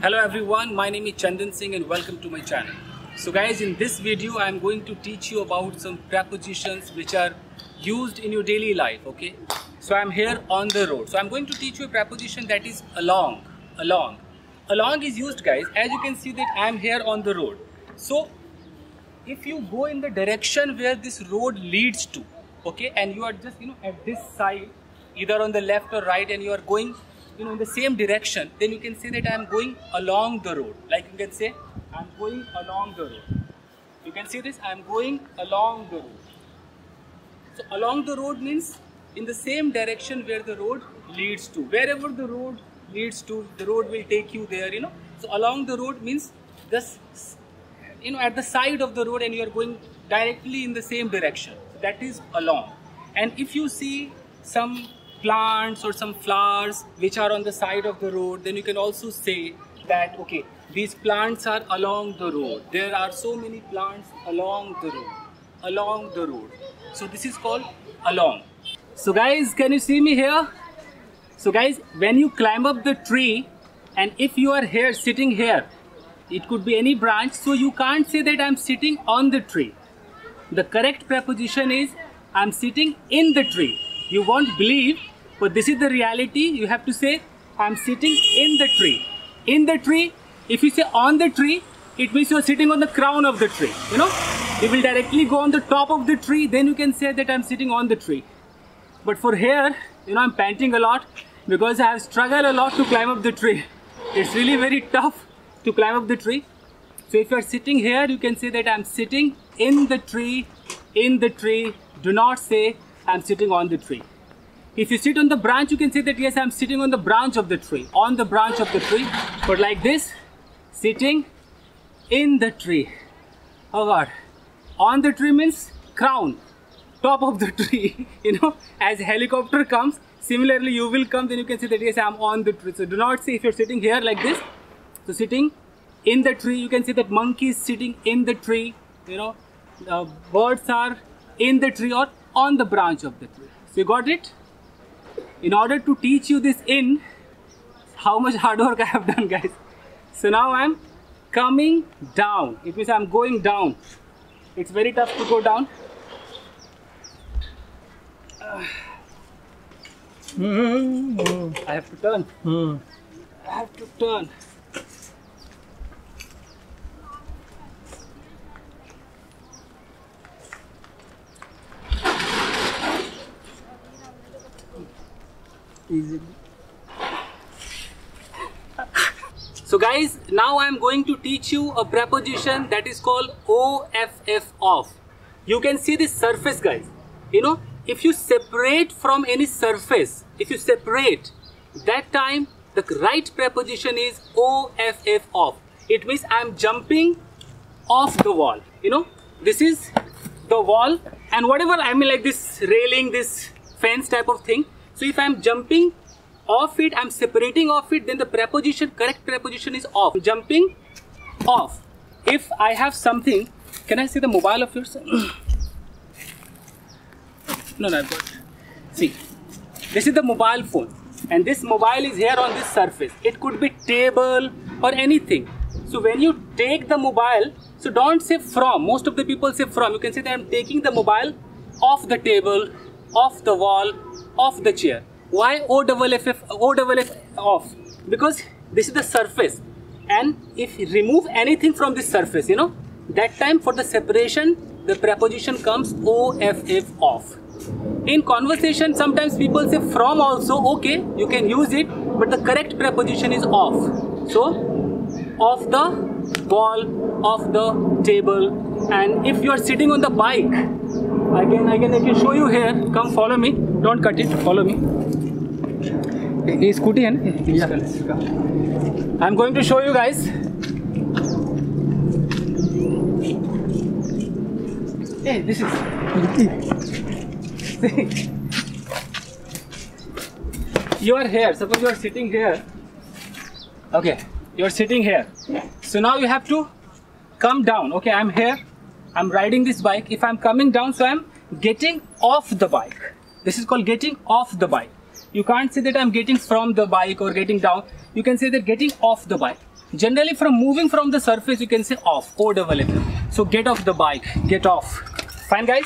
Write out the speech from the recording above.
Hello everyone, my name is Chandan Singh and welcome to my channel. So guys, in this video I am going to teach you about some prepositions which are used in your daily life, okay? So I am here on the road. So I am going to teach you a preposition that is along. Along is used, guys, as you can see that I am here on the road. So if you go in the direction where this road leads to, okay, and you are just at this side, either on the left or right, and you are going in the same direction, then you can say that I am going along the road. Like you can say I am going along the road. You can see this, I am going along the road. So along the road means in the same direction where the road leads to. Wherever the road leads to, the road will take you there, So along the road means this, at the side of the road, and you are going directly in the same direction. That is along. And if you see some plants or some flowers which are on the side of the road, then you can also say that, okay, these plants are along the road. There are so many plants along the road. So this is called along. So guys, can you see me here? So guys, when you climb up the tree, and if you are here, sitting here, it could be any branch, so you can't say that I'm sitting on the tree. The correct preposition is I'm sitting in the tree. You won't believe, but this is the reality. You have to say I'm sitting in the tree. In the tree, if you say on the tree, it means you're sitting on the crown of the tree. You will directly go on the top of the tree, then you can say that I'm sitting on the tree. But for here, I'm panting a lot because I have struggled a lot to climb up the tree. It's really very tough to climb up the tree. So if you are sitting here, you can say that I'm sitting in the tree, Do not say I'm sitting on the tree. If you sit on the branch, you can say that yes, I'm sitting on the branch of the tree, on the branch of the tree. But like this, sitting in the tree. Oh God. On the tree means crown, top of the tree. As helicopter comes, similarly you will come, then you can say that yes, I'm on the tree. So do not say if you're sitting here like this. So sitting in the tree, you can say that monkey is sitting in the tree. Birds are in the tree or on the branch of the tree. So you got it? In order to teach you this how much hard work I have done, guys. So now I'm coming down. It means I'm going down. It's very tough to go down. I have to turn. I have to turn. Easily. So guys, now I am going to teach you a preposition that is called OFF, off. You can see this surface, guys. If you separate from any surface, that time the right preposition is OFF, off. It means I am jumping off the wall. This is the wall, and whatever, like this railing, this fence type of thing. So if I am jumping off it, I am separating off it, then the correct preposition is off. Jumping off. If I have something, can I see the mobile of yours? No, I've got it. See, this is the mobile phone, and this mobile is here on this surface. It could be table or anything. So when you take the mobile, so don't say from. Most of the people say from. You can say that I'm taking the mobile off the table, off the wall, off the chair. Why OFF off? Because this is the surface, and if you remove anything from this surface, that time for the separation, the preposition comes OFF, off. In conversation, sometimes people say from also. Okay, you can use it, but the correct preposition is off. So off the wall, off the table. And if you are sitting on the bike, I can show you here. Come follow me. Don't cut it. Follow me. This scooty, yeah. I'm going to show you guys. Hey, this is. You are here. Suppose you are sitting here. Okay, you are sitting here. So now you have to come down. Okay, I'm here. I'm riding this bike. If I'm coming down, so I'm getting off the bike. This is called getting off the bike. You can't say that I'm getting from the bike or getting down. You can say that getting off the bike. Generally, from moving from the surface, you can say off, O-double-F. So get off the bike, get off. Fine, guys?